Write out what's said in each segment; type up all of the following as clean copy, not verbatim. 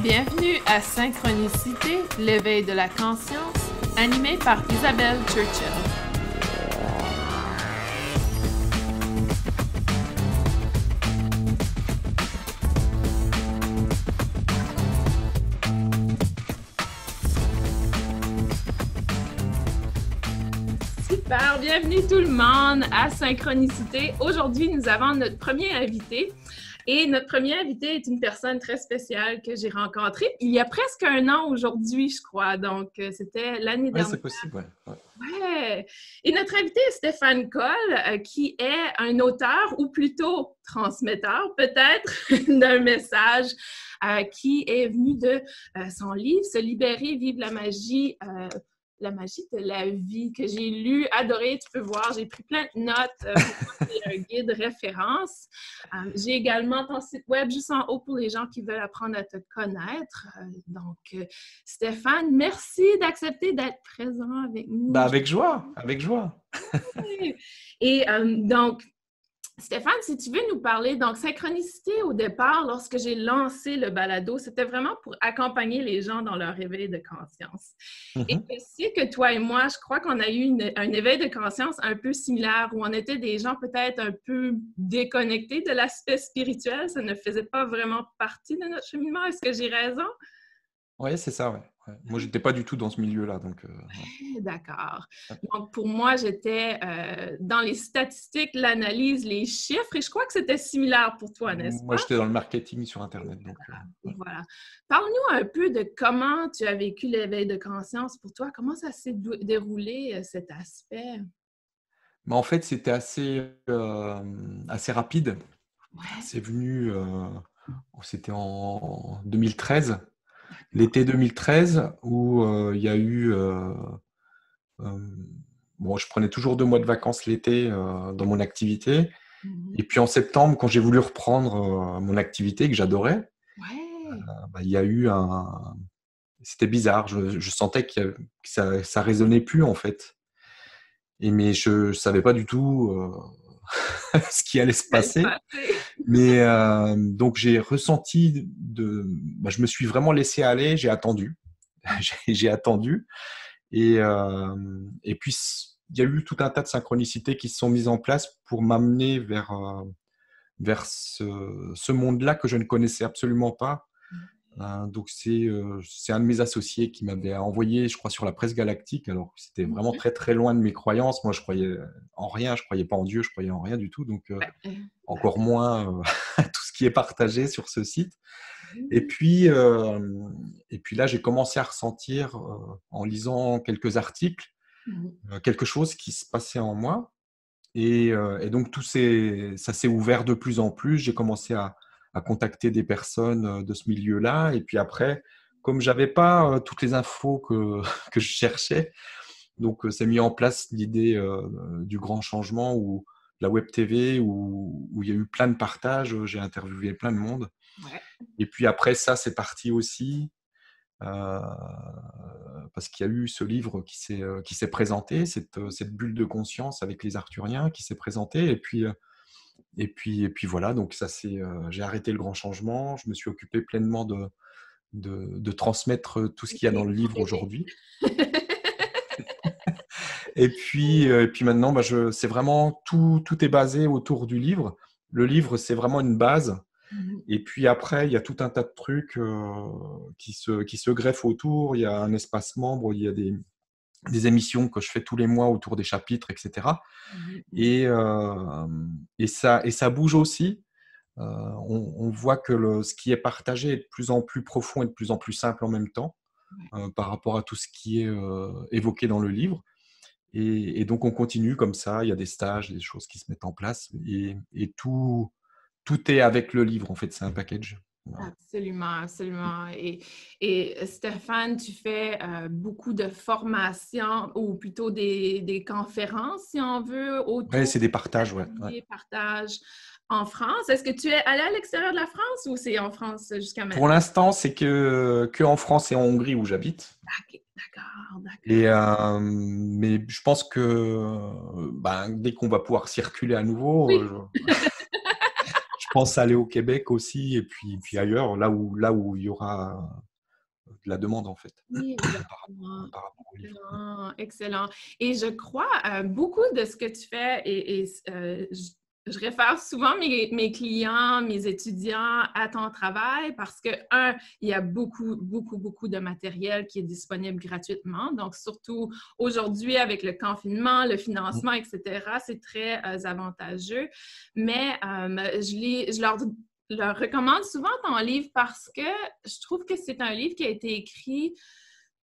Bienvenue à Synchronicité, l'éveil de la conscience, animé par Isabelle Churchill. Super, bienvenue tout le monde à Synchronicité. Aujourd'hui, nous avons notre premier invité. Et notre premier invité est une personne très spéciale que j'ai rencontrée il y a presque un an aujourd'hui, je crois. Donc, c'était l'année dernière. Oui, c'est possible, ouais. Ouais. Et notre invité est Stéphane Coll, qui est un auteur, ou plutôt transmetteur, peut-être, d'un message qui est venu de son livre « Se libérer, vivre la magie de la vie » que j'ai lu, adoré, tu peux voir, j'ai pris plein de notes, c'est un guide référence. J'ai également ton site web juste en haut pour les gens qui veulent apprendre à te connaître. Stéphane, merci d'accepter d'être présent avec nous. Avec joie, avec joie. Et donc, Stéphane, si tu veux nous parler, donc Synchronicité au départ, lorsque j'ai lancé le balado, c'était vraiment pour accompagner les gens dans leur éveil de conscience. Et je sais que toi et moi, je crois qu'on a eu un éveil de conscience un peu similaire, où on était des gens peut-être un peu déconnectés de l'aspect spirituel, ça ne faisait pas vraiment partie de notre cheminement. Est-ce que j'ai raison? Oui, c'est ça, ouais. Moi, je n'étais pas du tout dans ce milieu-là. D'accord. Donc, pour moi, j'étais dans les statistiques, l'analyse, les chiffres, et je crois que c'était similaire pour toi, n'est-ce pas? Moi, j'étais dans le marketing sur Internet. Voilà. Parle-nous un peu de comment tu as vécu l'éveil de conscience pour toi. Comment ça s'est déroulé, cet aspect? Mais en fait, c'était assez rapide. Ouais. C'est venu, c'était en 2013, l'été 2013, où il y a eu... je prenais toujours 2 mois de vacances l'été dans mon activité. Et puis en septembre, quand j'ai voulu reprendre mon activité que j'adorais, il y a eu C'était bizarre, je sentais que ça résonnait plus en fait. Mais je savais pas du tout ce qui allait se passer. Mais donc j'ai ressenti je me suis vraiment laissé aller, j'ai attendu. J'ai attendu. Et puis il y a eu tout un tas de synchronicités qui se sont mises en place pour m'amener vers ce monde-là que je ne connaissais absolument pas. Donc c'est un de mes associés qui m'avait envoyé, je crois, sur la presse galactique, alors que c'était vraiment très très loin de mes croyances. Moi, je croyais en rien, je croyais pas en Dieu, je croyais en rien du tout, donc encore moins tout ce qui est partagé sur ce site. Et puis là, j'ai commencé à ressentir, en lisant quelques articles, quelque chose qui se passait en moi. Et donc, ça s'est ouvert de plus en plus. J'ai commencé à contacter des personnes de ce milieu-là. Et puis après, comme je n'avais pas toutes les infos que je cherchais, donc s'est mis en place l'idée du grand changement, ou la web TV, où il y a eu plein de partages. J'ai interviewé plein de monde. Ouais. Et puis après ça, c'est parti aussi. Parce qu'il y a eu ce livre qui s'est présenté, cette bulle de conscience avec les Arthuriens qui s'est présentée, et puis voilà, donc j'ai arrêté le grand changement, je me suis occupé pleinement de transmettre tout ce qu'il y a dans le livre aujourd'hui. Et puis maintenant, c'est vraiment tout est basé autour du livre. Le livre, c'est vraiment une base. Et puis après, il y a tout un tas de trucs qui se greffent autour. Il y a un espace membre, il y a des émissions que je fais tous les mois autour des chapitres, etc. Et ça bouge aussi. On voit que ce qui est partagé est de plus en plus profond et de plus en plus simple en même temps, par rapport à tout ce qui est évoqué dans le livre. Et donc, on continue comme ça. Il y a des stages, des choses qui se mettent en place. Et tout est avec le livre, en fait, c'est un package. Voilà. Absolument, absolument. Et Stéphane, tu fais beaucoup de formations, ou plutôt des conférences, si on veut, autour... Oui, c'est des partages, ouais. Des partages en France. Est-ce que tu es allé à l'extérieur de la France, ou c'est en France jusqu'à maintenant? Pour l'instant, c'est que en France et en Hongrie où j'habite. Okay, d'accord. Mais je pense que dès qu'on va pouvoir circuler à nouveau, oui. je pense aller au Québec aussi, et puis ailleurs, là où il y aura de la demande, en fait. Oui, exactement. Par rapport au livre. Excellent, excellent. Et je crois beaucoup de ce que tu fais, je réfère souvent mes clients, mes étudiants à ton travail parce que, il y a beaucoup, beaucoup, beaucoup de matériel qui est disponible gratuitement. Donc, surtout aujourd'hui, avec le confinement, le financement, etc., c'est très avantageux. Mais je leur recommande souvent ton livre parce que je trouve que c'est un livre qui a été écrit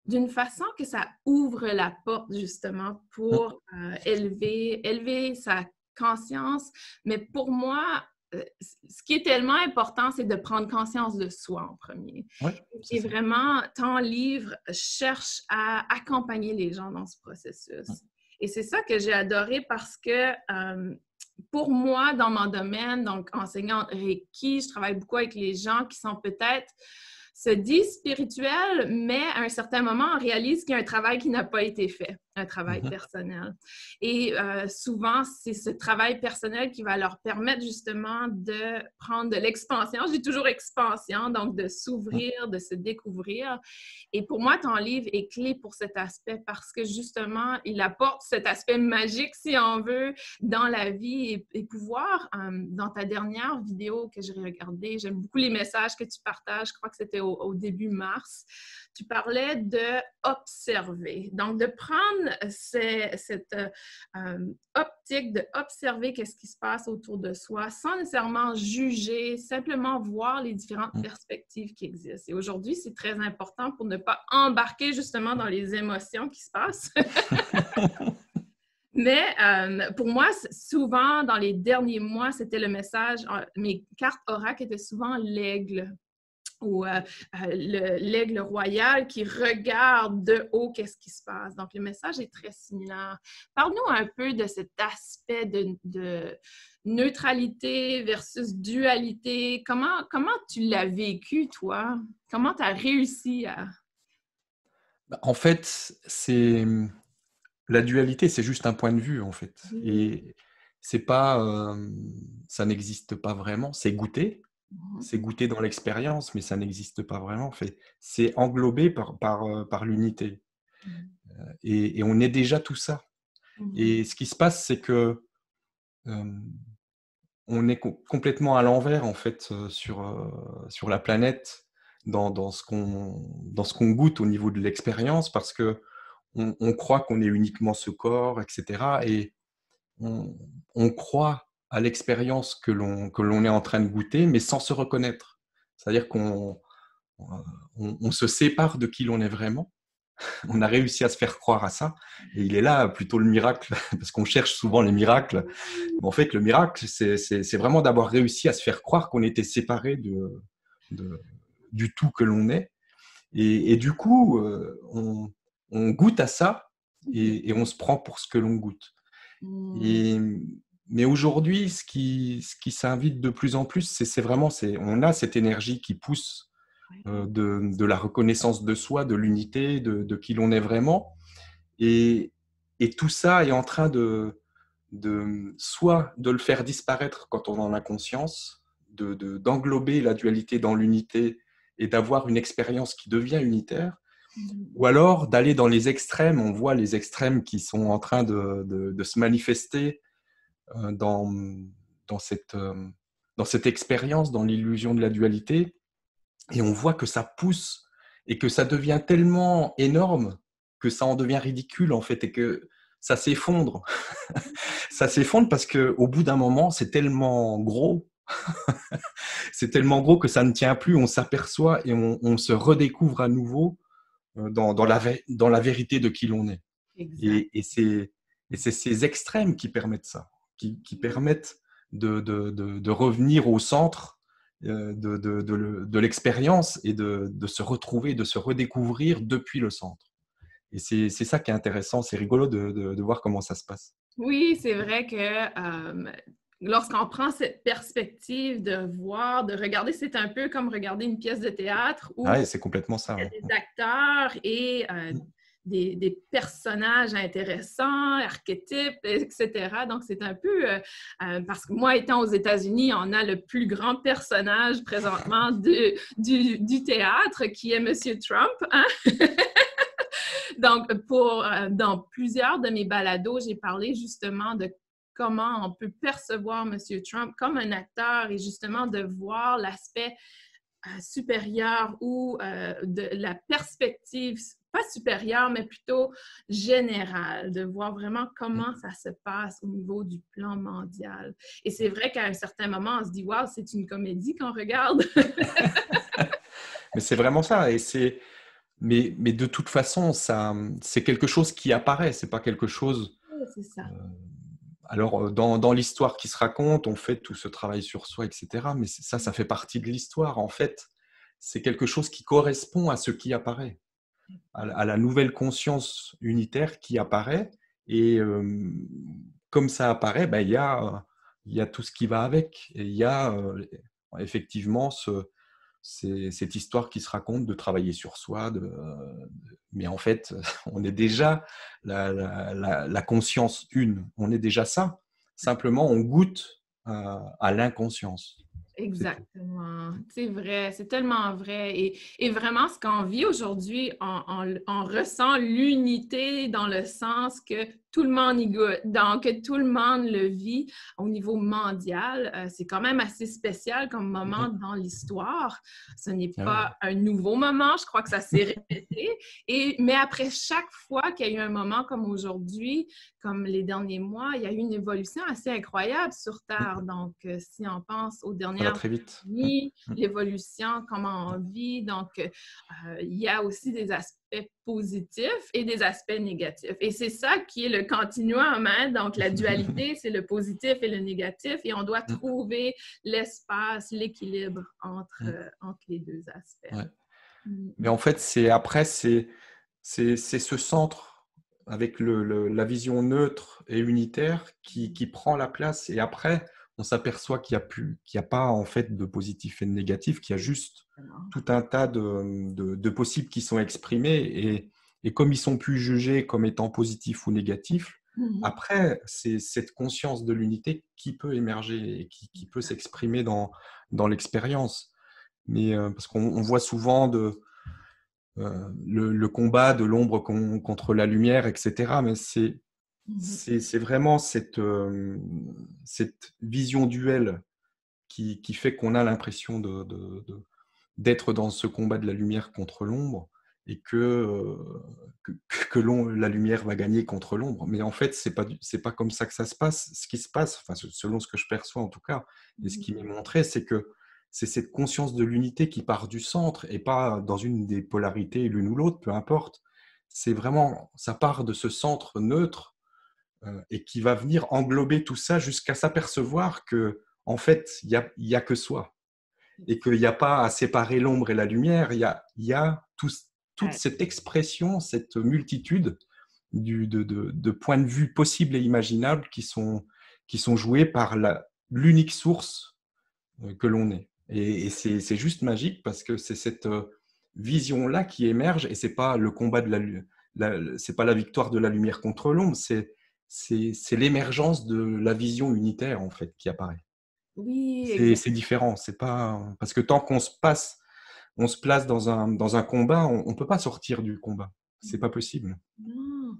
d'une façon que ça ouvre la porte justement pour élever sa conscience. Mais pour moi, ce qui est tellement important, c'est de prendre conscience de soi en premier. Ouais, Et vraiment, ton livre cherche à accompagner les gens dans ce processus. Et c'est ça que j'ai adoré parce que pour moi, dans mon domaine, donc enseignante Reiki, je travaille beaucoup avec les gens qui sont peut-être se disent spirituels, mais à un certain moment, on réalise qu'il y a un travail qui n'a pas été fait, un travail personnel. Et souvent, c'est ce travail personnel qui va leur permettre justement de prendre de l'expansion. Je dis toujours expansion, donc de s'ouvrir, de se découvrir. Et pour moi, ton livre est clé pour cet aspect parce que justement, il apporte cet aspect magique, si on veut, dans la vie et pouvoir, dans ta dernière vidéo que j'ai regardée, j'aime beaucoup les messages que tu partages, je crois que c'était au début mars, tu parlais d'observer. Donc, de prendre cette optique d'observer qu'est-ce qui se passe autour de soi sans nécessairement juger, simplement voir les différentes perspectives qui existent. Et aujourd'hui, c'est très important pour ne pas embarquer justement dans les émotions qui se passent. Mais pour moi, souvent, dans les derniers mois, c'était le message, mes cartes oracle étaient souvent l'aigle ou l'aigle royal qui regarde de haut qu'est-ce qui se passe. Donc, le message est très similaire. Parle-nous un peu de cet aspect de neutralité versus dualité. Comment tu l'as vécu, toi? Comment tu as réussi à... En fait, la dualité, c'est juste un point de vue, en fait. Et c'est pas, ça n'existe pas vraiment. C'est goûter dans l'expérience, mais ça n'existe pas vraiment. En fait, c'est englobé par l'unité. Et on est déjà tout ça. Et ce qui se passe, c'est que on est complètement à l'envers, en fait, sur la planète, dans ce qu'on goûte au niveau de l'expérience, parce que on croit qu'on est uniquement ce corps, etc. Et on croit à l'expérience que l'on est en train de goûter, mais sans se reconnaître. C'est-à-dire qu'on se sépare de qui l'on est vraiment. On a réussi à se faire croire à ça. Et il est là plutôt le miracle, parce qu'on cherche souvent les miracles. Mais en fait, le miracle, c'est vraiment d'avoir réussi à se faire croire qu'on était séparé du tout que l'on est. Et du coup, on goûte à ça et on se prend pour ce que l'on goûte. Mais aujourd'hui, ce qui s'invite de plus en plus, c'est vraiment, on a cette énergie qui pousse de la reconnaissance de soi, de l'unité, de qui l'on est vraiment. Et tout ça est en train soit de le faire disparaître quand on en a conscience, d'englober la dualité dans l'unité et d'avoir une expérience qui devient unitaire, ou alors d'aller dans les extrêmes. On voit les extrêmes qui sont en train de se manifester dans cette expérience, dans l'illusion de la dualité, et on voit que ça pousse et que ça devient tellement énorme que ça en devient ridicule, en fait, et que ça s'effondre. Ça s'effondre parce qu'au bout d'un moment, c'est tellement gros c'est tellement gros que ça ne tient plus, on s'aperçoit et on se redécouvre à nouveau dans la vérité de qui l'on est. Et c'est ces extrêmes qui permettent ça, qui permettent de revenir au centre de l'expérience et de se retrouver, de se redécouvrir depuis le centre. Et c'est ça qui est intéressant, c'est rigolo de voir comment ça se passe. Oui, c'est vrai que lorsqu'on prend cette perspective de voir, de regarder, c'est un peu comme regarder une pièce de théâtre où c'est complètement ça. il y a des acteurs et des personnages intéressants, archétypes, etc. Donc, c'est un peu... parce que moi, étant aux États-Unis, on a le plus grand personnage présentement du théâtre, qui est Monsieur Trump. Hein? Donc, dans plusieurs de mes balados, j'ai parlé justement de comment on peut percevoir M. Trump comme un acteur et justement de voir l'aspect supérieur ou de la perspective, pas supérieure, mais plutôt générale, de voir vraiment comment ça se passe au niveau du plan mondial. Et c'est vrai qu'à un certain moment, on se dit « Wow, c'est une comédie qu'on regarde! » Mais c'est vraiment ça. Mais de toute façon, c'est quelque chose qui apparaît, c'est pas quelque chose... C'est ça. Alors, dans l'histoire qui se raconte, on fait tout ce travail sur soi, etc. Mais ça fait partie de l'histoire. En fait, c'est quelque chose qui correspond à ce qui apparaît, à la nouvelle conscience unitaire qui apparaît. Et comme ça apparaît, ben, il y a tout ce qui va avec. Et il y a effectivement cette histoire qui se raconte de travailler sur soi. Mais en fait, on est déjà la conscience une. On est déjà ça. Simplement, on goûte à l'inconscience. Exactement. C'est vrai, c'est tellement vrai. Et vraiment, ce qu'on vit aujourd'hui, on ressent l'unité dans le sens que tout le monde y goûte, donc tout le monde le vit au niveau mondial. C'est quand même assez spécial comme moment dans l'histoire. Ce n'est pas un nouveau moment, je crois que ça s'est répété. Mais après chaque fois qu'il y a eu un moment comme aujourd'hui, comme les derniers mois, il y a eu une évolution assez incroyable sur Terre. Donc, si on pense aux dernières années, l'évolution, comment on vit, donc il y a aussi des aspects positifs et des aspects négatifs. Et c'est ça qui est le continuum, hein? Donc la dualité, c'est le positif et le négatif, et on doit trouver l'espace, l'équilibre entre les deux aspects. Ouais. Mais en fait, c'est ce centre avec la vision neutre et unitaire qui prend la place. Et après, on s'aperçoit qu'il n'y a pas en fait de positif et de négatif, qu'il y a juste tout un tas de possibles qui sont exprimés. Et comme ils sont plus jugés comme étant positifs ou négatifs, après, c'est cette conscience de l'unité qui peut émerger et qui peut s'exprimer dans l'expérience. Mais parce qu'on voit souvent le combat de l'ombre contre la lumière, etc. Mais c'est vraiment cette vision duelle qui fait qu'on a l'impression d'être dans ce combat de la lumière contre l'ombre et que la lumière va gagner contre l'ombre. Mais en fait, c'est pas comme ça que ça se passe. Ce qui se passe, enfin, selon ce que je perçois en tout cas, et ce qui m'est montré, c'est que c'est cette conscience de l'unité qui part du centre et pas dans une des polarités, l'une ou l'autre, peu importe. C'est vraiment, ça part de ce centre neutre et qui va venir englober tout ça jusqu'à s'apercevoir que, en fait, il y a que soi et qu'il n'y a pas à séparer l'ombre et la lumière. Il y a toute cette expression, cette multitude de points de vue possibles et imaginables qui sont joués par l'unique source que l'on est. Et c'est juste magique parce que c'est cette vision-là qui émerge et c'est pas le combat c'est pas la victoire de la lumière contre l'ombre, c'est l'émergence de la vision unitaire en fait qui apparaît. Oui, c'est différent, c'est pas parce que tant qu'on se place dans un combat, on peut pas sortir du combat, c'est pas possible.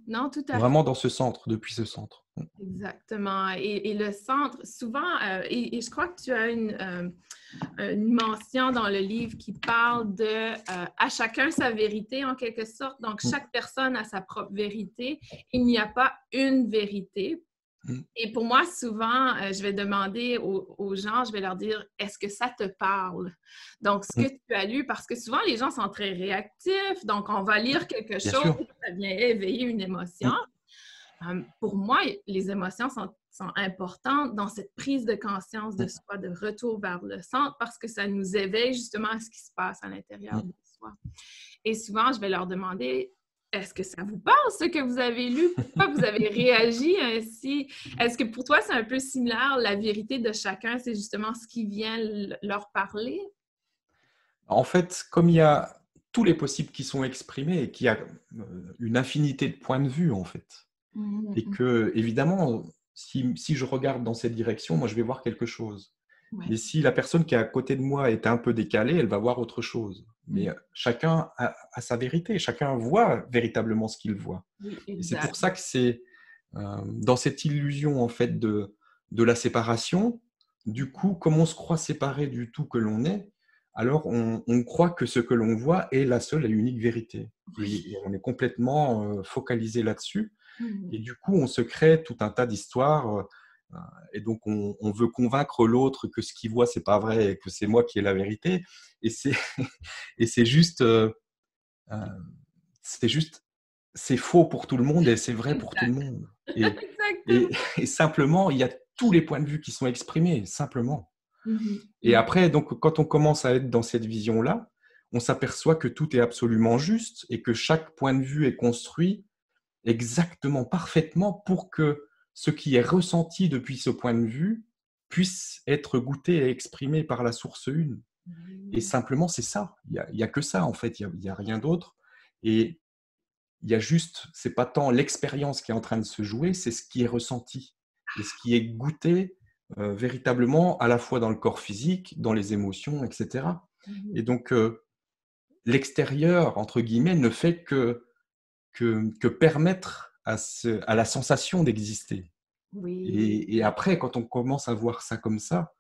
Non, tout à fait. Vraiment dans ce centre, depuis ce centre. Exactement. Et le centre, souvent, et je crois que tu as une mention dans le livre qui parle de à chacun sa vérité en quelque sorte. Donc, chaque personne a sa propre vérité. Il n'y a pas une vérité. Et pour moi, souvent, je vais demander aux gens, je vais leur dire, est-ce que ça te parle? Donc, ce que tu as lu, parce que souvent, les gens sont très réactifs, donc on va lire quelque chose, ça vient éveiller une émotion. Pour moi, les émotions sont importantes dans cette prise de conscience de soi, de retour vers le centre, parce que ça nous éveille justement à ce qui se passe à l'intérieur de soi. Et souvent, je vais leur demander, est-ce que ça vous parle, ce que vous avez lu? Pourquoi vous avez réagi ainsi? Est-ce que pour toi, c'est un peu similaire? La vérité de chacun, c'est justement ce qui vient leur parler? En fait, comme il y a tous les possibles qui sont exprimés et qu'il y a une infinité de points de vue, en fait. Et que, évidemment, si je regarde dans cette direction, moi, je vais voir quelque chose. Ouais. Mais si la personne qui est à côté de moi est un peu décalée, elle va voir autre chose. Mais chacun a sa vérité, chacun voit véritablement ce qu'il voit. Oui, et c'est pour ça que c'est dans cette illusion, en fait, de la séparation, du coup, comme on se croit séparé du tout que l'on est, alors on croit que ce que l'on voit est la seule et unique vérité. Et on est complètement focalisé là-dessus. Et du coup, on se crée tout un tas d'histoires. Et donc, on veut convaincre l'autre que ce qu'il voit, c'est pas vrai et que c'est moi qui ai la vérité. Et c'est juste, c'est faux pour tout le monde et c'est vrai pour tout le monde. Et simplement, il y a tous les points de vue qui sont exprimés, simplement. Et après, donc, quand on commence à être dans cette vision-là, on s'aperçoit que tout est absolument juste et que chaque point de vue est construit exactement, parfaitement pour que ce qui est ressenti depuis ce point de vue puisse être goûté et exprimé par la source une. Et simplement, c'est ça. Il n'y a que ça, en fait. Il n'y a rien d'autre. Et il y a juste, c'est pas tant l'expérience qui est en train de se jouer, c'est ce qui est ressenti et ce qui est goûté véritablement à la fois dans le corps physique, dans les émotions, etc. Et donc, l'extérieur, entre guillemets, ne fait que permettre à la sensation d'exister. Et après, quand on commence à voir ça comme ça,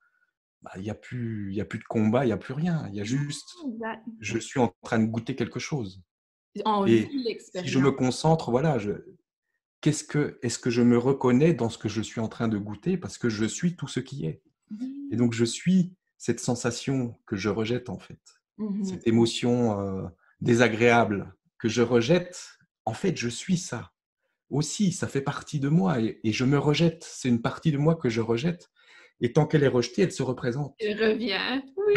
il n'y a plus de combat, il n'y a plus rien. Il y a juste, je suis en train de goûter quelque chose. Et si je me concentre, voilà, est-ce que je me reconnais dans ce que je suis en train de goûter parce que je suis tout ce qui est. Et donc, je suis cette sensation que je rejette, en fait. Cette émotion désagréable que je rejette, en fait, je suis ça. Aussi, ça fait partie de moi et je me rejette. C'est une partie de moi que je rejette. Et tant qu'elle est rejetée, elle se représente. Elle revient. Oui,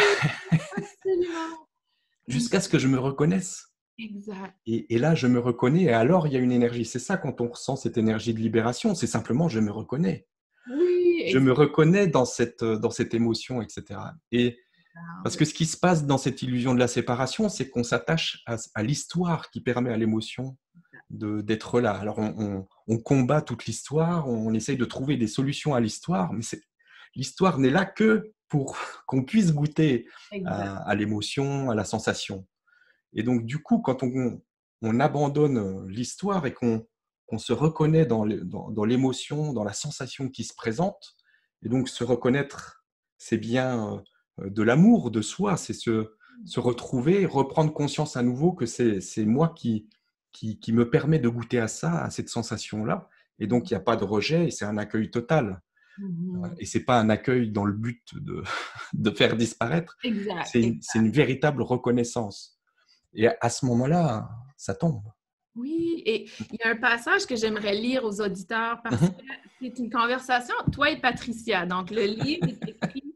absolument. Jusqu'à ce que je me reconnaisse. Exact. Et là, je me reconnais et alors, il y a une énergie. C'est ça quand on ressent cette énergie de libération. C'est simplement, je me reconnais. Oui, je me reconnais dans cette émotion, etc. Et parce que ce qui se passe dans cette illusion de la séparation, c'est qu'on s'attache à l'histoire qui permet à l'émotion d'être là. Alors, on combat toute l'histoire, on essaye de trouver des solutions à l'histoire, mais l'histoire n'est là que pour qu'on puisse goûter à l'émotion, à la sensation. Et donc, du coup, quand on abandonne l'histoire et qu'on se reconnaît dans l'émotion, dans la sensation qui se présente, et donc se reconnaître, c'est bien de l'amour de soi, c'est se retrouver, reprendre conscience à nouveau que c'est moi qui me permet de goûter à ça, à cette sensation-là. Et donc, il n'y a pas de rejet et c'est un accueil total. Et ce n'est pas un accueil dans le but de faire disparaître. C'est une véritable reconnaissance. Et à ce moment-là, ça tombe. Oui, et il y a un passage que j'aimerais lire aux auditeurs parce que c'est une conversation, toi et Patricia. Donc, le livre est écrit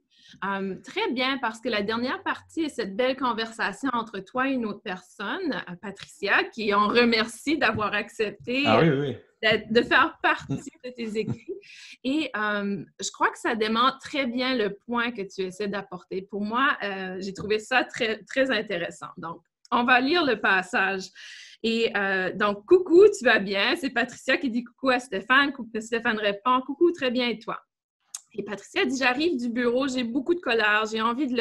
très bien parce que la dernière partie est cette belle conversation entre toi et une autre personne, Patricia, qui on remercie d'avoir accepté de faire partie de tes écrits. Et je crois que ça démontre très bien le point que tu essaies d'apporter. Pour moi, j'ai trouvé ça très, très intéressant. Donc, on va lire le passage. Et donc, coucou, tu vas bien? C'est Patricia qui dit coucou à Stéphane. Stéphane répond, coucou, très bien, et toi? Et Patricia dit, j'arrive du bureau, j'ai beaucoup de colère, j'ai envie de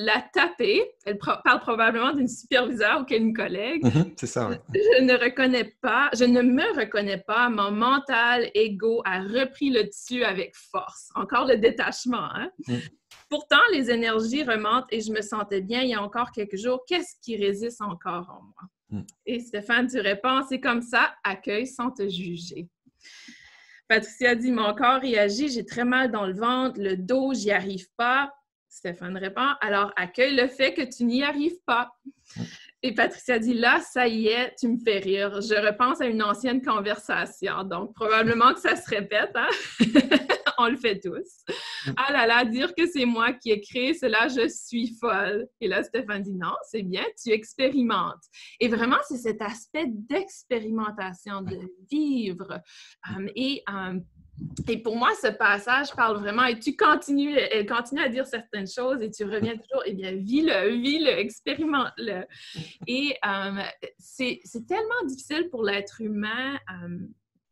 la taper. Elle parle probablement d'une superviseure ou d'une collègue. C'est ça. Ouais. Je ne me reconnais pas. Mon mental égo a repris le dessus avec force. Encore le détachement, hein? Pourtant, les énergies remontent et je me sentais bien il y a encore quelques jours. Qu'est-ce qui résiste encore en moi? Et Stéphane, tu réponds, c'est comme ça, accueille sans te juger. Patricia dit, mon corps réagit, j'ai très mal dans le ventre, le dos, j'y arrive pas. Stéphane répond, alors accueille le fait que tu n'y arrives pas. Et Patricia dit, là, ça y est, tu me fais rire. Je repense à une ancienne conversation. Donc, probablement que ça se répète, hein? On le fait tous. Ah là là, dire que c'est moi qui ai créé cela, je suis folle. Et là, Stéphane dit, non, c'est bien, tu expérimentes. Et vraiment, c'est cet aspect d'expérimentation, de vivre. Et pour moi, ce passage parle vraiment, et elle continue à dire certaines choses et tu reviens toujours, eh bien, vis-le, expérimente-le. Et c'est tellement difficile pour l'être humain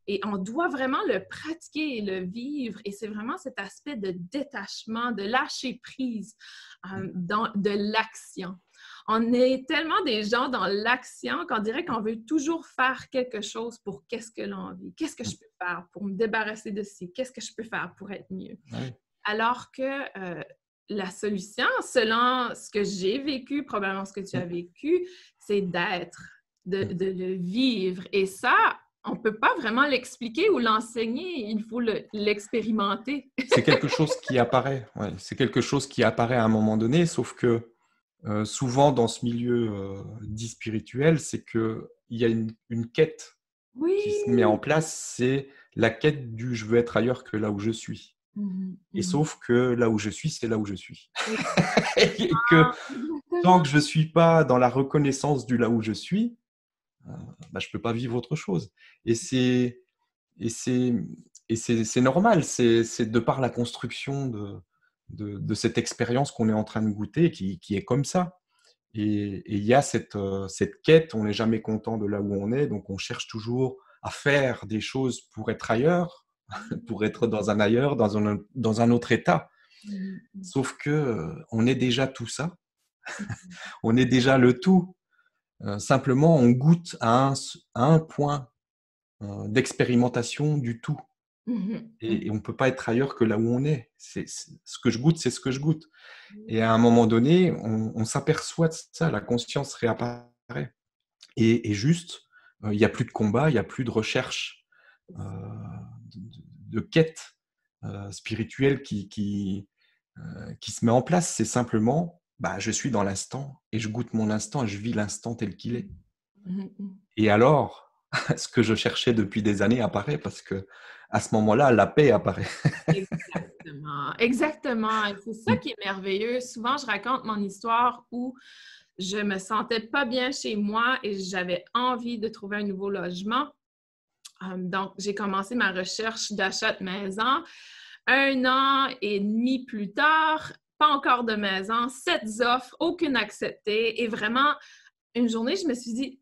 et on doit vraiment le pratiquer et le vivre. Et c'est vraiment cet aspect de détachement, de lâcher prise de l'action. On est tellement des gens dans l'action qu'on dirait qu'on veut toujours faire quelque chose pour qu'est-ce que l'on vit. Qu'est-ce que je peux faire pour me débarrasser de ci? Qu'est-ce que je peux faire pour être mieux? Oui. Alors que la solution, selon ce que j'ai vécu, probablement ce que tu as vécu, c'est d'être, de le vivre. Et ça, on ne peut pas vraiment l'expliquer ou l'enseigner, il faut l'expérimenter. C'est quelque chose qui apparaît, ouais. C'est quelque chose qui apparaît à un moment donné, sauf que souvent dans ce milieu dit spirituel, c'est qu'il y a une quête qui se met en place, c'est la quête du « je veux être ailleurs que là où je suis ». Et sauf que là où je suis, c'est là où je suis. Et que tant que je ne suis pas dans la reconnaissance du là où je suis, je ne peux pas vivre autre chose. Et c'est normal, c'est de par la construction de cette expérience qu'on est en train de goûter qui est comme ça. Et il y a cette quête, on n'est jamais content de là où on est, donc on cherche toujours à faire des choses pour être ailleurs, pour être dans un ailleurs, dans un autre état. Sauf que on est déjà tout ça, on est déjà le tout. Simplement, on goûte à un point d'expérimentation du tout. Et on ne peut pas être ailleurs que là où on est. Ce que je goûte, c'est ce que je goûte. Et à un moment donné, on s'aperçoit de ça, la conscience réapparaît. Et juste, il n'y a plus de combat, il n'y a plus de recherche, de quête spirituelle qui se met en place. C'est simplement, je suis dans l'instant et je goûte mon instant et je vis l'instant tel qu'il est. Et alors, ce que je cherchais depuis des années apparaît parce que à ce moment-là, la paix apparaît. Exactement. Et c'est ça qui est merveilleux. Souvent, je raconte mon histoire où je me sentais pas bien chez moi et j'avais envie de trouver un nouveau logement. Donc, j'ai commencé ma recherche d'achat de maison. 1 an et demi plus tard, pas encore de maison, 7 offres, aucune acceptée. Et vraiment, une journée, je me suis dit,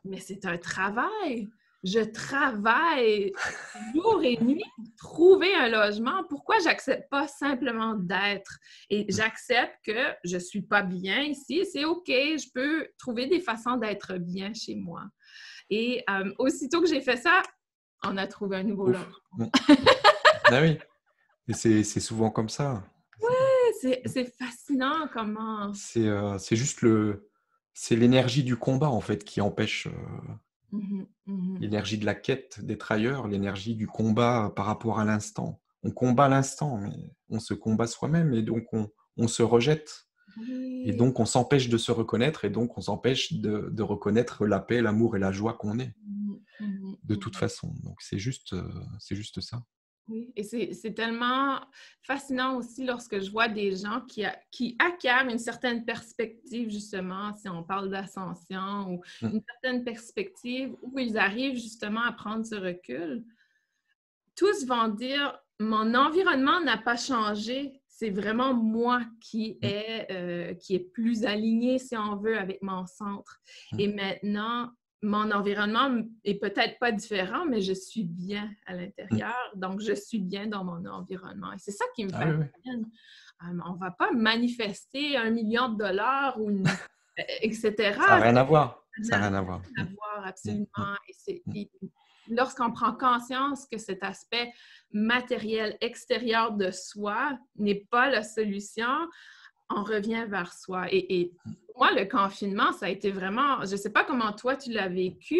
mais c'est un travail. Je travaille jour et nuit pour trouver un logement. Pourquoi j'accepte pas simplement d'être? Et j'accepte que je ne suis pas bien ici. C'est OK, je peux trouver des façons d'être bien chez moi. Et aussitôt que j'ai fait ça, on a trouvé un nouveau logement. Ah oui, et c'est souvent comme ça. Oui, c'est fascinant comment... C'est juste c'est l'énergie du combat en fait qui empêche... L'énergie de la quête d'être ailleurs, l'énergie du combat par rapport à l'instant. On combat l'instant, mais on se combat soi-même et donc on se rejette. Et donc on s'empêche de se reconnaître et donc on s'empêche de reconnaître la paix, l'amour et la joie qu'on est. De toute façon. Donc c'est juste ça. Oui, et c'est tellement fascinant aussi lorsque je vois des gens qui acquièrent une certaine perspective, justement, si on parle d'ascension, ou une certaine perspective où ils arrivent justement à prendre ce recul. Tous vont dire, mon environnement n'a pas changé, c'est vraiment moi qui est plus aligné, si on veut, avec mon centre. Et maintenant, mon environnement est peut-être pas différent, mais je suis bien à l'intérieur, donc je suis bien dans mon environnement. Et c'est ça qui me fascine. On ne va pas manifester $1 million ou etc. Ça n'a rien à voir. Ça n'a rien à voir. Absolument. Et lorsqu'on prend conscience que cet aspect matériel extérieur de soi n'est pas la solution, on revient vers soi. Et pour moi, le confinement, ça a été vraiment... Je ne sais pas comment toi, tu l'as vécu,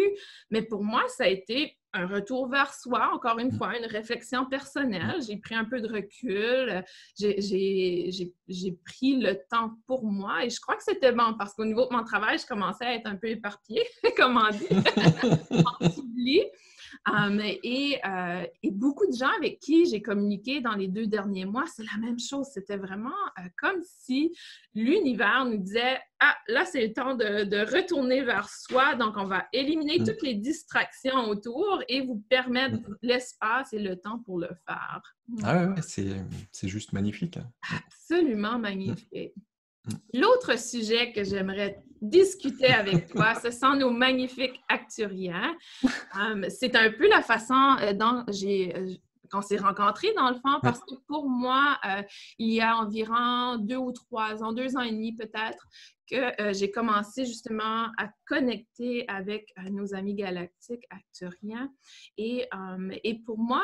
mais pour moi, ça a été un retour vers soi, encore une fois, une réflexion personnelle. J'ai pris un peu de recul, j'ai pris le temps pour moi et je crois que c'était bon parce qu'au niveau de mon travail, je commençais à être un peu éparpillée, comme on dit, en oubli. Et beaucoup de gens avec qui j'ai communiqué dans les 2 derniers mois, c'est la même chose. C'était vraiment comme si l'univers nous disait « Ah, là, c'est le temps de retourner vers soi. Donc, on va éliminer toutes les distractions autour et vous permettre l'espace et le temps pour le faire. » Ah ouais, c'est juste magnifique. Absolument magnifique. L'autre sujet que j'aimerais discuter avec toi, ce sont nos magnifiques acturiens. C'est un peu la façon dont qu'on s'est rencontrés, dans le fond, parce que pour moi, il y a environ 2 ou 3 ans, 2 ans et demi peut-être, que j'ai commencé justement à connecter avec nos amis galactiques acturiens. Et pour moi,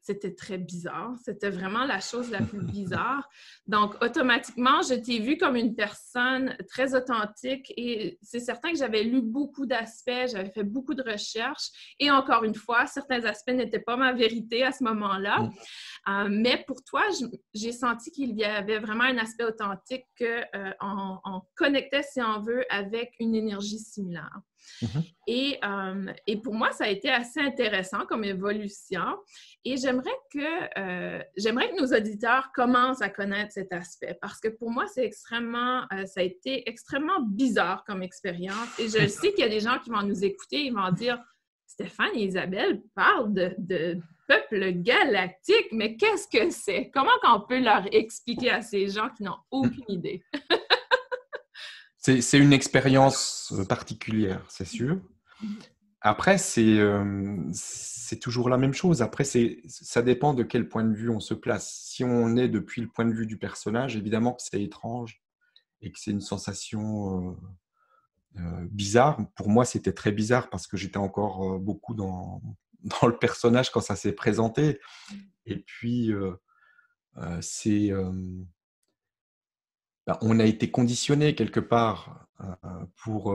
c'était très bizarre. C'était vraiment la chose la plus bizarre. Donc, automatiquement, je t'ai vue comme une personne très authentique et c'est certain que j'avais lu beaucoup d'aspects, j'avais fait beaucoup de recherches et encore une fois, certains aspects n'étaient pas ma vérité à ce moment-là. Mais pour toi, j'ai senti qu'il y avait vraiment un aspect authentique qu'on connectait, si on veut, avec une énergie similaire. Et pour moi, ça a été assez intéressant comme évolution. Et j'aimerais que nos auditeurs commencent à connaître cet aspect parce que pour moi, ça a été extrêmement bizarre comme expérience. Et je sais qu'il y a des gens qui vont nous écouter, ils vont dire « Stéphane et Isabelle parlent de peuple galactique, mais qu'est-ce que c'est? Comment qu'on peut leur expliquer à ces gens qui n'ont aucune idée? » C'est une expérience particulière, c'est sûr. Après, c'est toujours la même chose. Après, ça dépend de quel point de vue on se place. Si on est depuis le point de vue du personnage, évidemment que c'est étrange et que c'est une sensation bizarre. Pour moi, c'était très bizarre parce que j'étais encore beaucoup dans le personnage quand ça s'est présenté. Et puis, on a été conditionné quelque part pour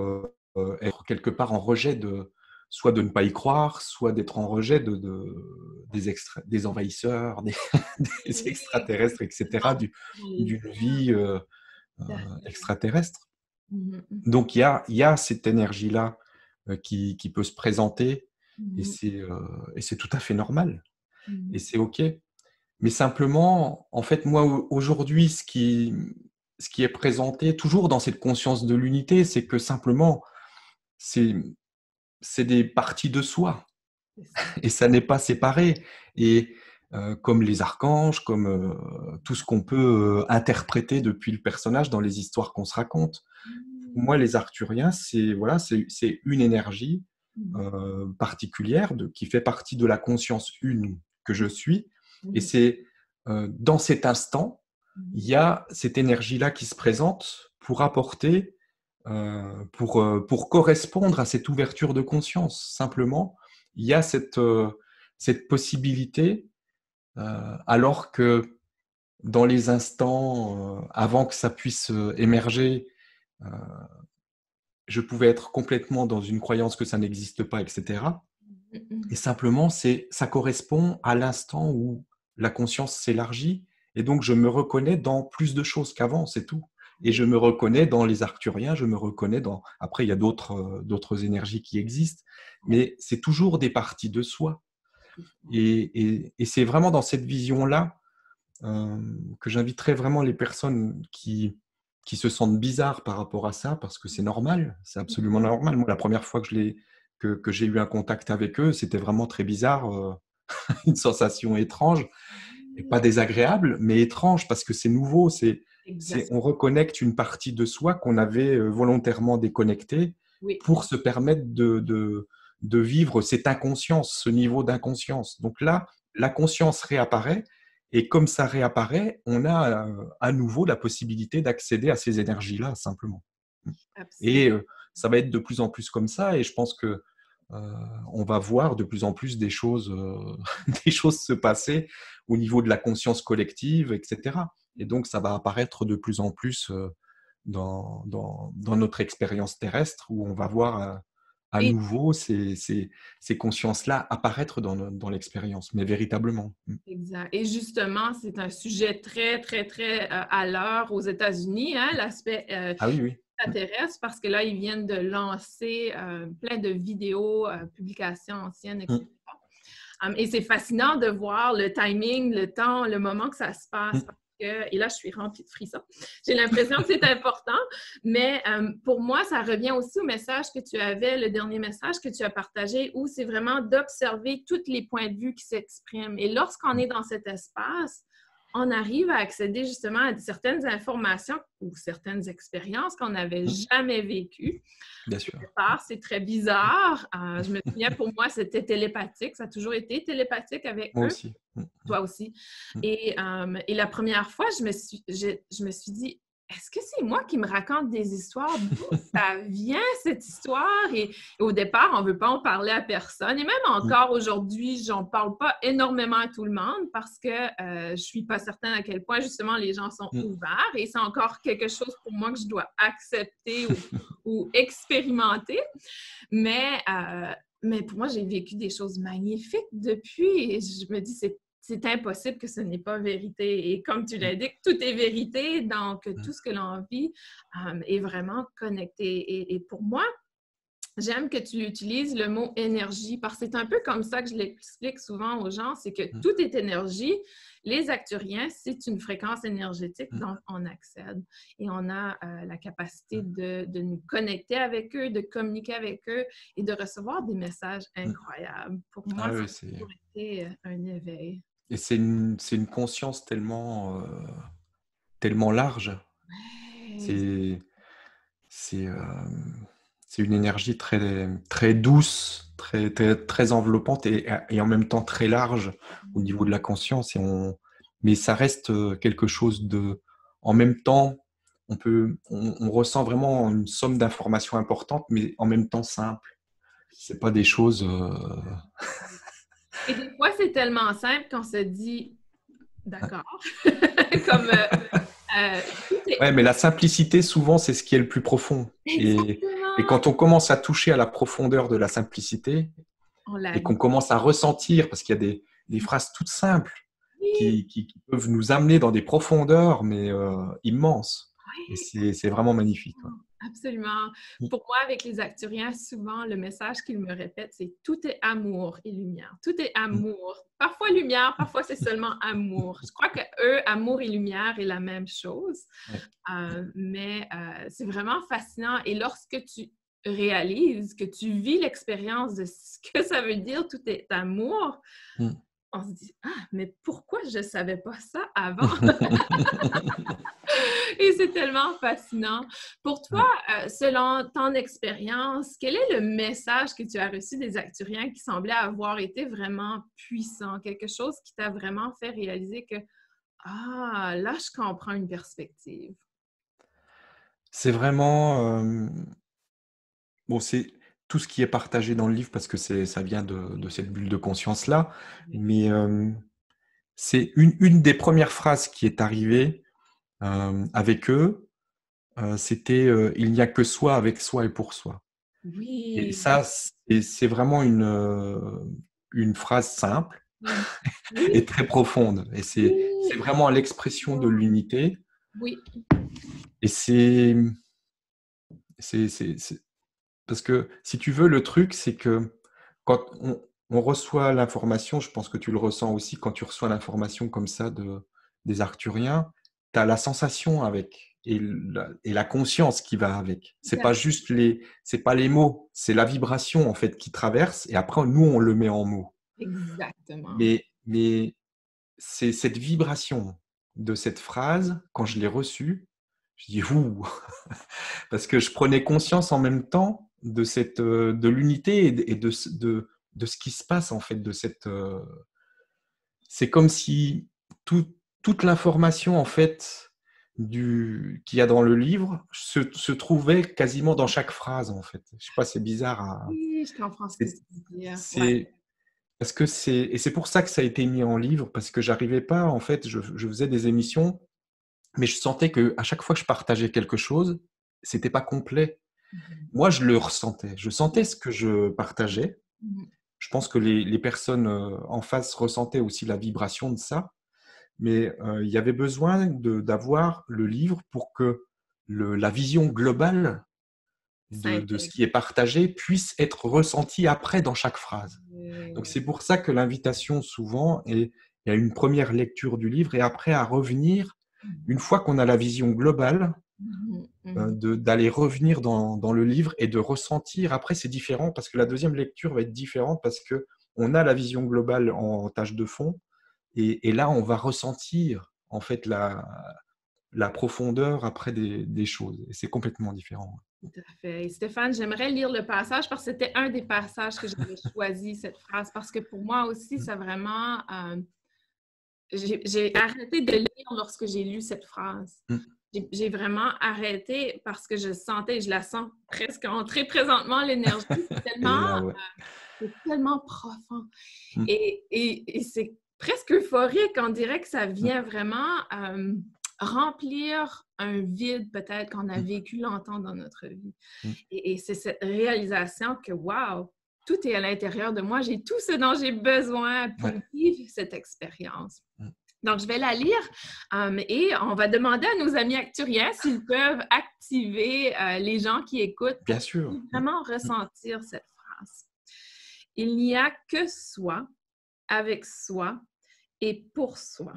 être quelque part en rejet soit de ne pas y croire, soit d'être en rejet des envahisseurs, des extraterrestres, etc., d'une vie extraterrestre. Donc, il y a cette énergie-là qui peut se présenter et c'est tout à fait normal. Et c'est OK. Mais simplement, en fait, moi, aujourd'hui, ce qui est présenté, toujours dans cette conscience de l'unité, c'est que simplement, c'est des parties de soi. Et ça n'est pas séparé. Et comme les archanges, comme tout ce qu'on peut interpréter depuis le personnage dans les histoires qu'on se raconte. Moi, les arthuriens, c'est une énergie particulière qui fait partie de la conscience une que je suis. Et c'est dans cet instant, il y a cette énergie-là qui se présente pour apporter, pour correspondre à cette ouverture de conscience. Simplement, il y a cette possibilité, alors que dans les instants avant que ça puisse émerger, je pouvais être complètement dans une croyance que ça n'existe pas, etc. Et simplement, ça correspond à l'instant où la conscience s'élargit et donc je me reconnais dans plus de choses qu'avant, c'est tout. Et je me reconnais dans les arthuriens, je me reconnais dans… Après, il y a d'autres énergies qui existent, mais c'est toujours des parties de soi. Et c'est vraiment dans cette vision-là que j'inviterais vraiment les personnes qui se sentent bizarres par rapport à ça, parce que c'est normal, c'est absolument normal. Moi, la première fois que j'ai eu un contact avec eux, c'était vraiment très bizarre, une sensation étrange, et pas désagréable, mais étrange, parce que c'est nouveau, on reconnecte une partie de soi qu'on avait volontairement déconnectée pour se permettre de vivre cette inconscience, ce niveau d'inconscience. Donc là, la conscience réapparaît, et comme ça réapparaît, on a à nouveau la possibilité d'accéder à ces énergies-là, simplement. Absolument. Et ça va être de plus en plus comme ça, et je pense que on va voir de plus en plus des choses se passer au niveau de la conscience collective, etc. Et donc, ça va apparaître de plus en plus dans notre expérience terrestre, où on va voir à nouveau ces consciences-là apparaître dans l'expérience, mais véritablement. Exact. Et justement, c'est un sujet très, très, très à l'heure aux États-Unis, hein, l'aspect ah oui. m'intéresse parce que là, ils viennent de lancer plein de vidéos, publications anciennes, etc. Et c'est fascinant de voir le timing, le temps, le moment que ça se passe. Et là, je suis remplie de frissons. J'ai l'impression que c'est important, mais pour moi, ça revient aussi au message que tu avais, le dernier message que tu as partagé, où c'est vraiment d'observer tous les points de vue qui s'expriment. Et lorsqu'on est dans cet espace, on arrive à accéder justement à certaines informations ou certaines expériences qu'on n'avait jamais vécues. Bien sûr. Au départ, c'est très bizarre. Je me souviens, pour moi, c'était télépathique. Ça a toujours été télépathique avec eux. Moi aussi. Toi aussi. Et la première fois, je me suis dit, est-ce que c'est moi qui me raconte des histoires? D'où ça vient, cette histoire? Et au départ, on ne veut pas en parler à personne. Et même encore aujourd'hui, j'en parle pas énormément à tout le monde parce que je ne suis pas certaine à quel point, justement, les gens sont ouverts. Et c'est encore quelque chose pour moi que je dois accepter ou expérimenter. Mais pour moi, j'ai vécu des choses magnifiques depuis. Et je me dis, c'est impossible que ce n'est pas vérité. Et comme tu l'indiques, tout est vérité, donc tout ce que l'on vit est vraiment connecté. Et pour moi, j'aime que tu utilises le mot énergie parce que c'est un peu comme ça que je l'explique souvent aux gens, c'est que tout est énergie. Les acturiens, c'est une fréquence énergétique dont on accède et on a la capacité de nous connecter avec eux, de communiquer avec eux et de recevoir des messages incroyables. Pour moi, ça a toujours été un éveil. Et c'est une conscience tellement large. Ouais. C'est une énergie très, très douce, très, très, très enveloppante et en même temps très large au niveau de la conscience. Mais ça reste quelque chose de... En même temps, on ressent vraiment une somme d'informations importantes, mais en même temps simple. C'est pas des choses... Et des fois, c'est tellement simple qu'on se dit d'accord. Comme Ouais, mais la simplicité, souvent, c'est ce qui est le plus profond. Et quand on commence à toucher à la profondeur de la simplicité et qu'on commence à ressentir, parce qu'il y a des phrases toutes simples qui peuvent nous amener dans des profondeurs, mais immenses. Et c'est vraiment magnifique. Ouais. Absolument. Pour moi, avec les acturiens, souvent, le message qu'ils me répètent, c'est « tout est amour et lumière ». Tout est amour. Parfois lumière, parfois c'est seulement amour. Je crois que eux, amour et lumière est la même chose. Mais c'est vraiment fascinant. Et lorsque tu réalises, que tu vis l'expérience de ce que ça veut dire « tout est amour », on se dit « Ah, mais pourquoi je ne savais pas ça avant? » Et c'est tellement fascinant. Pour toi, selon ton expérience, quel est le message que tu as reçu des acturiens qui semblait avoir été vraiment puissant? Quelque chose qui t'a vraiment fait réaliser que « Ah, là, je comprends une perspective. » C'est vraiment... bon, c'est tout ce qui est partagé dans le livre parce que ça vient de cette bulle de conscience-là. Mais c'est une des premières phrases qui est arrivée avec eux. C'était « il n'y a que soi avec soi et pour soi ». Oui. Et ça, c'est vraiment une phrase simple et très profonde. Et c'est vraiment l'expression de l'unité. Oui. Et c'est parce que, si tu veux, le truc, c'est que quand on reçoit l'information, je pense que tu le ressens aussi, quand tu reçois l'information comme ça des Arthuriens, tu as la sensation avec et la conscience qui va avec. C'est pas juste c'est pas les mots, c'est la vibration en fait qui traverse et après, nous, on le met en mots. Exactement. Mais c'est cette vibration de cette phrase, quand je l'ai reçue, je dis « ouh !» parce que je prenais conscience en même temps de l'unité et de ce qui se passe en fait. C'est comme si toute l'information en fait qu'il y a dans le livre se trouvait quasiment dans chaque phrase en fait. Je sais pas, c'est bizarre. Oui, je comprends ce que tu veux dire. Parce que c'est pour ça que ça a été mis en livre, parce que j'arrivais pas en fait. Je faisais des émissions, mais je sentais que à chaque fois que je partageais quelque chose, c'était pas complet. Moi, je le ressentais. Je sentais ce que je partageais. Je pense que les personnes en face ressentaient aussi la vibration de ça. Mais il y avait besoin d'avoir le livre pour que la vision globale de ce qui est partagé puisse être ressenti après dans chaque phrase. Donc c'est pour ça que l'invitation souvent est à une première lecture du livre et après à revenir, une fois qu'on a la vision globale, d'aller revenir dans le livre et de ressentir. Après c'est différent parce que la deuxième lecture va être différente parce qu'on a la vision globale en tâche de fond et là on va ressentir en fait la profondeur après des choses et c'est complètement différent. Tout à fait. Et Stéphane, j'aimerais lire le passage parce que c'était un des passages que j'avais choisi, cette phrase, parce que pour moi aussi, ça vraiment... j'ai arrêté de lire lorsque j'ai lu cette phrase. J'ai vraiment arrêté parce que je sentais, je la sens presque entrer présentement, l'énergie. C'est tellement profond. Et c'est presque euphorique. On dirait que ça vient vraiment... remplir un vide peut-être qu'on a vécu longtemps dans notre vie. Et c'est cette réalisation que, wow, tout est à l'intérieur de moi. J'ai tout ce dont j'ai besoin pour vivre cette expérience. Donc, je vais la lire et on va demander à nos amis acturiens s'ils peuvent activer les gens qui écoutent Bien sûr. pour vraiment ressentir cette phrase. Il n'y a que soi, avec soi et pour soi.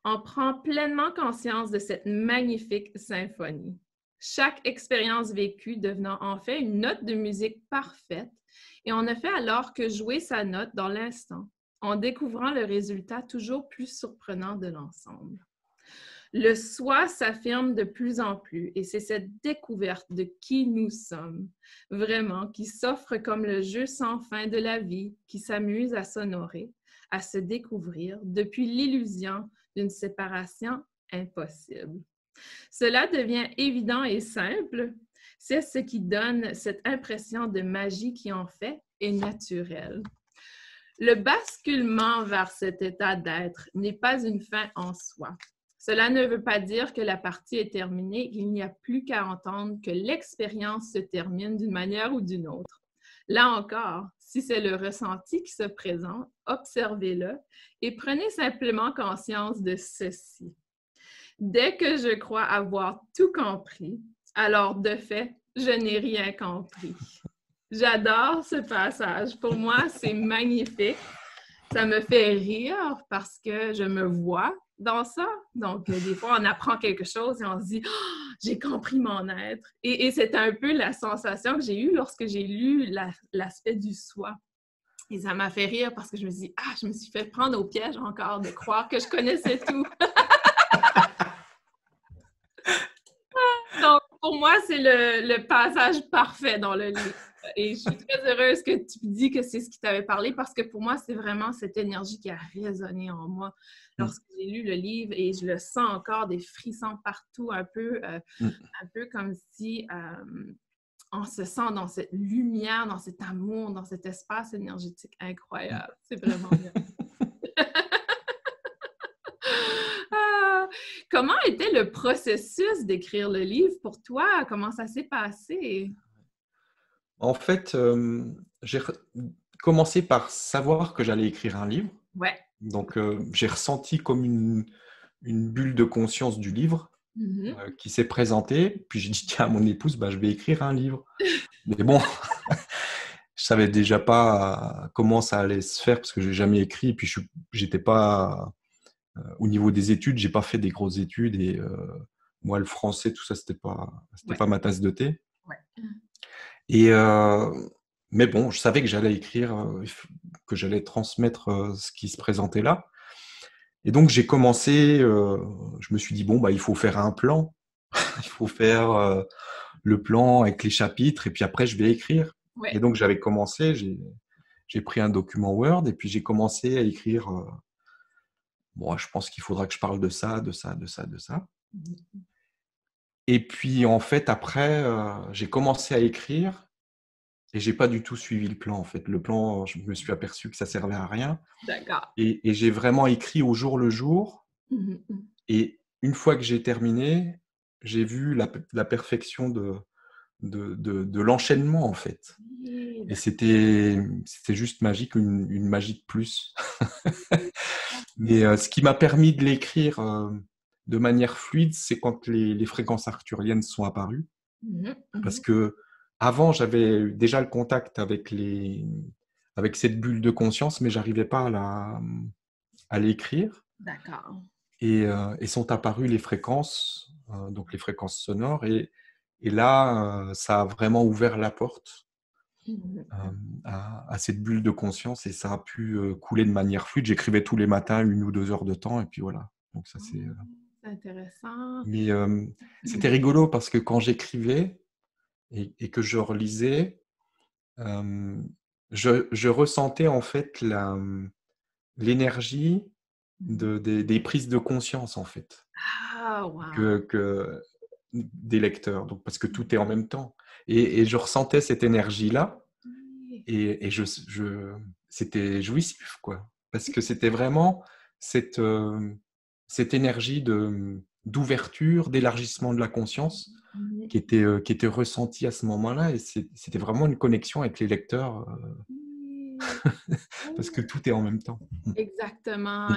On prend pleinement conscience de cette magnifique symphonie. Chaque expérience vécue devenant en fait une note de musique parfaite et on ne fait alors que jouer sa note dans l'instant, en découvrant le résultat toujours plus surprenant de l'ensemble. Le soi s'affirme de plus en plus et c'est cette découverte de qui nous sommes, vraiment, qui s'offre comme le jeu sans fin de la vie, qui s'amuse à s'honorer, à se découvrir depuis l'illusion d'une séparation impossible. Cela devient évident et simple. C'est ce qui donne cette impression de magie qui en fait est naturelle. Le basculement vers cet état d'être n'est pas une fin en soi. Cela ne veut pas dire que la partie est terminée, qu'il n'y a plus qu'à entendre que l'expérience se termine d'une manière ou d'une autre. Là encore, si c'est le ressenti qui se présente, observez-le et prenez simplement conscience de ceci. Dès que je crois avoir tout compris, alors de fait, je n'ai rien compris. J'adore ce passage. Pour moi, c'est magnifique. Ça me fait rire parce que je me vois dans ça. Donc, des fois, on apprend quelque chose et on se dit oh, « j'ai compris mon être ». Et c'est un peu la sensation que j'ai eue lorsque j'ai lu l'aspect du soi. Et ça m'a fait rire parce que je me suis dit « ah, je me suis fait prendre au piège encore de croire que je connaissais tout ». Donc, pour moi, c'est le passage parfait dans le livre. Et je suis très heureuse que tu dis que c'est ce qui t'avait parlé parce que pour moi, c'est vraiment cette énergie qui a résonné en moi lorsque j'ai lu le livre et je le sens encore, des frissons partout, un peu comme si on se sent dans cette lumière, dans cet amour, dans cet espace énergétique incroyable. C'est vraiment bien. Comment était le processus d'écrire le livre pour toi? Comment ça s'est passé? En fait, j'ai commencé par savoir que j'allais écrire un livre. Ouais. Donc, j'ai ressenti comme une bulle de conscience du livre qui s'est présentée. Puis j'ai dit, tiens, à mon épouse, je vais écrire un livre. Mais bon, je savais déjà pas comment ça allait se faire parce que j'ai jamais écrit. Puis j'étais pas au niveau des études, j'ai pas fait des grosses études et moi, le français, tout ça, c'était pas ma tasse de thé. Ouais. Et mais bon, je savais que j'allais écrire, que j'allais transmettre ce qui se présentait là. Et donc j'ai commencé, je me suis dit bon il faut faire un plan, il faut faire le plan avec les chapitres et puis après je vais écrire. Ouais. Et donc j'avais commencé, j'ai pris un document Word et puis j'ai commencé à écrire. Je pense qu'il faudra que je parle de ça, de ça, de ça, de ça. Et puis, en fait, après, j'ai commencé à écrire et j'ai pas du tout suivi le plan. En fait, le plan, je me suis aperçu que ça servait à rien. D'accord. Et j'ai vraiment écrit au jour le jour. Et une fois que j'ai terminé, j'ai vu la perfection de l'enchaînement, en fait. Et c'était juste magique, une magie de plus. Mais ce qui m'a permis de l'écrire de manière fluide, c'est quand les fréquences arthuriennes sont apparues. Parce que avant, j'avais déjà le contact avec cette bulle de conscience, mais j'arrivais pas à l'écrire. D'accord. Et sont apparues les fréquences, donc les fréquences sonores. Et là, ça a vraiment ouvert la porte à cette bulle de conscience et ça a pu couler de manière fluide. J'écrivais tous les matins 1 ou 2 heures de temps et puis voilà. Donc ça, c'est intéressant. Mais c'était rigolo parce que quand j'écrivais et que je relisais, je ressentais en fait l'énergie des prises de conscience en fait Ah, wow. des lecteurs. Donc parce que tout est en même temps. Et je ressentais cette énergie-là et c'était jouissif, quoi. Parce que c'était vraiment cette énergie d'ouverture, d'élargissement de la conscience qui était ressentie à ce moment-là. Et c'était vraiment une connexion avec les lecteurs parce que tout est en même temps. Exactement.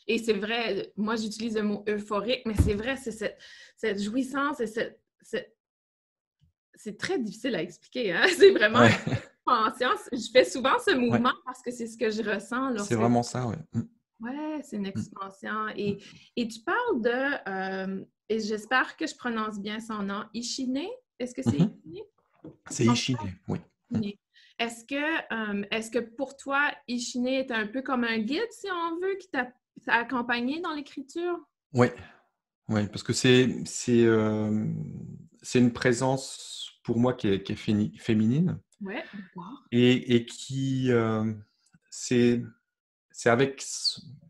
Et c'est vrai, moi j'utilise le mot euphorique, mais c'est vrai, c'est cette jouissance et c'est très difficile à expliquer. Hein? C'est vraiment une expansion. Je fais souvent ce mouvement parce que c'est ce que je ressens. C'est vraiment ça, oui. Ouais, c'est une expansion. Et tu parles de, et j'espère que je prononce bien son nom, Ishine. Est-ce que c'est Ishine? C'est Ishine, oui. Est-ce que pour toi, Ishine est un peu comme un guide, si on veut, qui t'a accompagné dans l'écriture? Oui, parce que c'est une présence pour moi qui est féminine. Ouais, d'accord. Et qui, c'est avec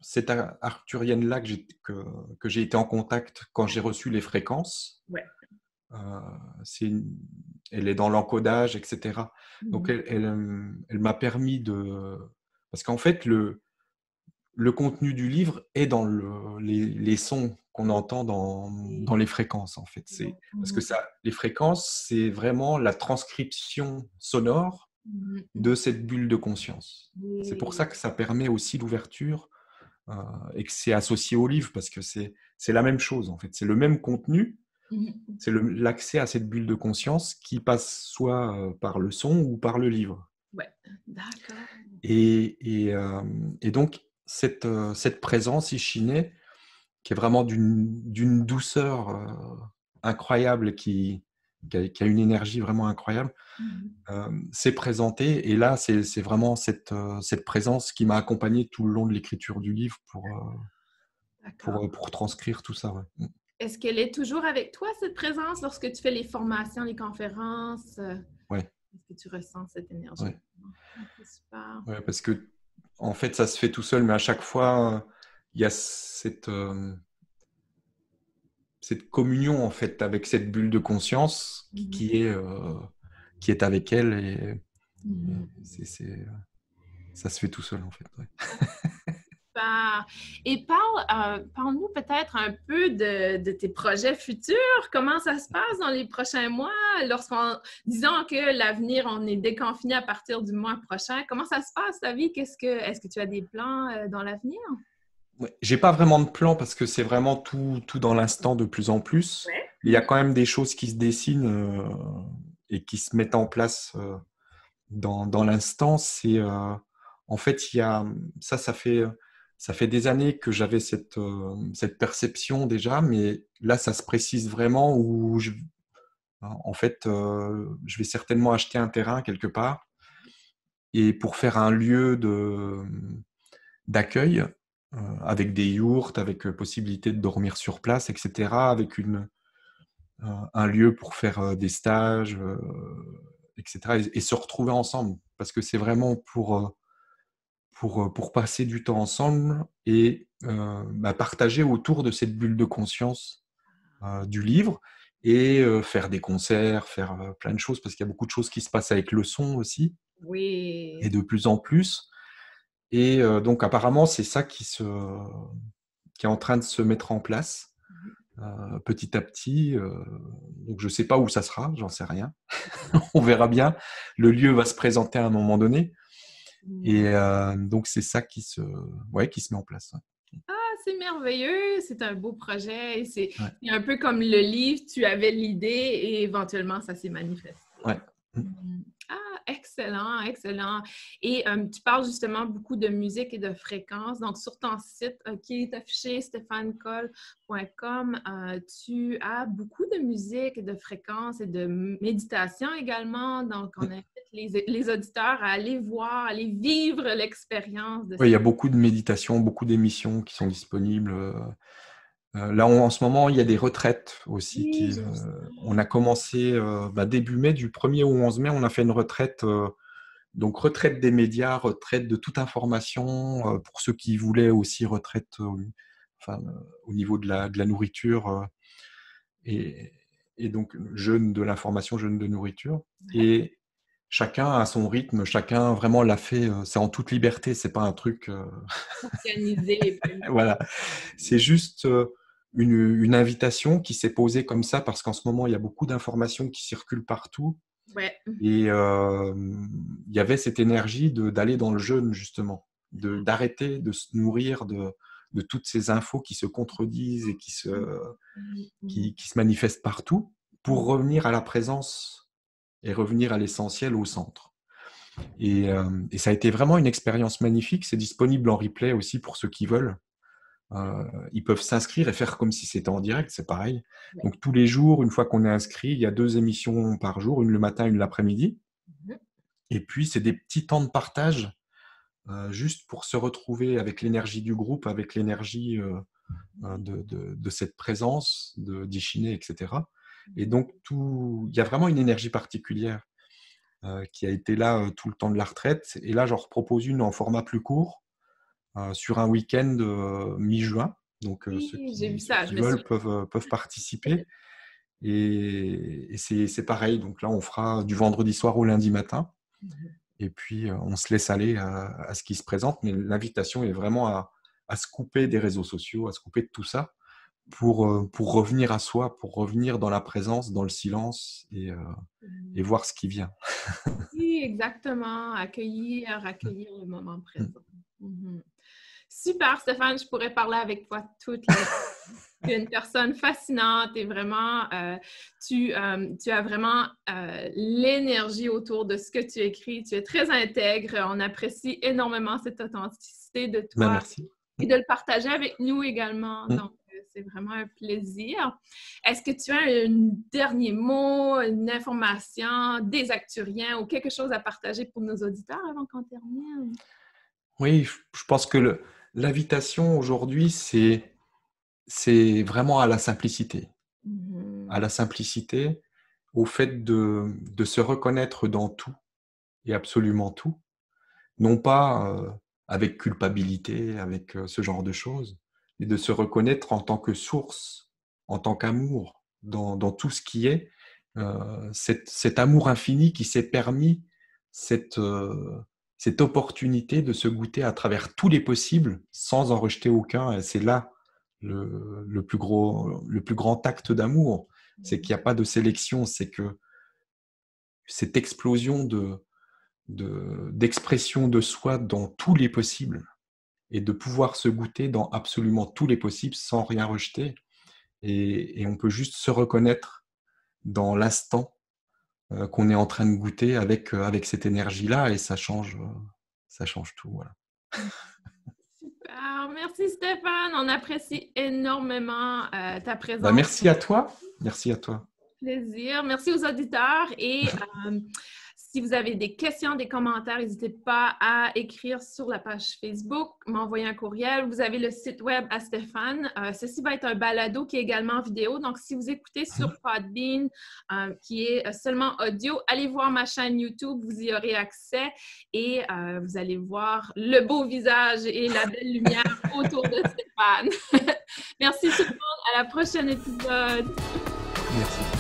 cette arthurienne-là que j'ai été en contact quand j'ai reçu les fréquences. Ouais. Elle est dans l'encodage, etc. Donc, elle m'a permis de... Parce qu'en fait, le contenu du livre est dans les sons qu'on entend dans les fréquences, en fait. Parce que les fréquences, c'est vraiment la transcription sonore de cette bulle de conscience. C'est pour ça que ça permet aussi l'ouverture et que c'est associé au livre, parce que c'est la même chose, en fait. C'est le même contenu, c'est l'accès à cette bulle de conscience qui passe soit par le son ou par le livre. Ouais, d'accord. Et donc, cette présence Ishine, qui est vraiment d'une douceur incroyable, qui a une énergie vraiment incroyable, s'est présentée. Et là, c'est vraiment cette présence qui m'a accompagné tout le long de l'écriture du livre pour transcrire tout ça. Ouais. Est-ce qu'elle est toujours avec toi, cette présence, lorsque tu fais les formations, les conférences? Ouais. Est-ce que tu ressens cette énergie? Ouais. C'est super. Ouais, parce que, en fait, ça se fait tout seul, mais à chaque fois, il y a cette communion, en fait, avec cette bulle de conscience qui est avec elle. Et ça se fait tout seul, en fait. Ouais. Et parle-nous peut-être un peu de tes projets futurs. Comment ça se passe dans les prochains mois? Disons que l'avenir, on est déconfiné à partir du mois prochain. Comment ça se passe, ta vie? Est-ce que tu as des plans dans l'avenir? Ouais. J'ai pas vraiment de plan parce que c'est vraiment tout dans l'instant de plus en plus. Ouais. Il y a quand même des choses qui se dessinent et qui se mettent en place dans l'instant. En fait, il y a ça fait des années que j'avais cette perception déjà, mais là, ça se précise vraiment où en fait, je vais certainement acheter un terrain quelque part et pour faire un lieu d'accueil avec des yourtes, avec possibilité de dormir sur place, etc., avec un lieu pour faire des stages, etc., et se retrouver ensemble, parce que c'est vraiment pour passer du temps ensemble et partager autour de cette bulle de conscience du livre et faire des concerts, faire plein de choses, parce qu'il y a beaucoup de choses qui se passent avec le son aussi, et de plus en plus. Et donc apparemment, c'est ça qui est en train de se mettre en place petit à petit. Donc je ne sais pas où ça sera, j'en sais rien. On verra bien. Le lieu va se présenter à un moment donné. Et donc c'est ça qui se met en place. Ah, c'est merveilleux, c'est un beau projet. C'est un peu comme le livre, tu avais l'idée et éventuellement, ça s'est manifesté. Ouais. Ah, excellent, excellent. Et tu parles justement beaucoup de musique et de fréquences. Donc, sur ton site qui est affiché, stéphanecoll.com, tu as beaucoup de musique et de fréquences et de méditation également. Donc, on invite les auditeurs à aller voir, à aller vivre l'expérience. Oui, il y a beaucoup de méditations, beaucoup d'émissions qui sont disponibles. Là, en ce moment, il y a des retraites aussi. Oui, on a commencé début mai, du 1er au 11 mai, on a fait une retraite, donc retraite des médias, retraite de toute information, pour ceux qui voulaient aussi retraite au niveau de la nourriture, et donc jeûne de l'information, jeûne de nourriture. Et chacun a son rythme, chacun vraiment l'a fait, c'est en toute liberté, c'est pas un truc organisé. Voilà, c'est juste une invitation qui s'est posée comme ça parce qu'en ce moment, il y a beaucoup d'informations qui circulent partout. Ouais. Et il y avait cette énergie d'aller dans le jeûne, justement, d'arrêter de se nourrir de toutes ces infos qui se contredisent et qui se manifestent partout pour revenir à la présence et revenir à l'essentiel, au centre. Et ça a été vraiment une expérience magnifique. C'est disponible en replay aussi pour ceux qui veulent. Ils peuvent s'inscrire et faire comme si c'était en direct, c'est pareil. Ouais. Donc tous les jours, une fois qu'on est inscrit, il y a 2 émissions par jour, une le matin, une l'après-midi. Et puis c'est des petits temps de partage, juste pour se retrouver avec l'énergie du groupe, avec l'énergie de cette présence, d'Ishiné, etc. Et donc il y a vraiment une énergie particulière qui a été là tout le temps de la retraite. Et là, j'en repropose une en format plus court, sur un week-end mi-juin. Donc, ceux qui veulent peuvent participer. Et c'est pareil. Donc là, on fera du vendredi soir au lundi matin. Et puis, on se laisse aller à ce qui se présente. Mais l'invitation est vraiment à se couper des réseaux sociaux, à se couper de tout ça pour revenir à soi, pour revenir dans la présence, dans le silence et voir ce qui vient. Oui, exactement. Accueillir le moment présent. Super, Stéphane, je pourrais parler avec toi toute la journée. Tu es une personne fascinante et vraiment, tu as vraiment l'énergie autour de ce que tu écris. Tu es très intègre. On apprécie énormément cette authenticité de toi. Merci. Et de le partager avec nous également. Donc, c'est vraiment un plaisir. Est-ce que tu as un dernier mot, une information, des acturiens ou quelque chose à partager pour nos auditeurs avant qu'on termine? Oui, je pense que l'invitation aujourd'hui, c'est vraiment à la simplicité. À la simplicité, au fait de se reconnaître dans tout et absolument tout. Non pas avec culpabilité, avec ce genre de choses, mais de se reconnaître en tant que source, en tant qu'amour, dans tout ce qui est, cet amour infini qui s'est permis cette opportunité de se goûter à travers tous les possibles sans en rejeter aucun. Et c'est là le plus grand acte d'amour. C'est qu'il n'y a pas de sélection, c'est que cette explosion d'expression de soi dans tous les possibles et de pouvoir se goûter dans absolument tous les possibles sans rien rejeter. Et on peut juste se reconnaître dans l'instant qu'on est en train de goûter avec cette énergie-là et ça change tout. Voilà. Super, merci Stéphane, on apprécie énormément ta présence. Merci à toi. Merci à toi. Plaisir. Merci aux auditeurs et si vous avez des questions, des commentaires, n'hésitez pas à écrire sur la page Facebook, m'envoyer un courriel. Vous avez le site web à Stéphane. Ceci va être un balado qui est également en vidéo. Donc, si vous écoutez sur Podbean, qui est seulement audio, allez voir ma chaîne YouTube. Vous y aurez accès et vous allez voir le beau visage et la belle lumière autour de Stéphane. Merci tout le monde. À la prochaine épisode. Merci.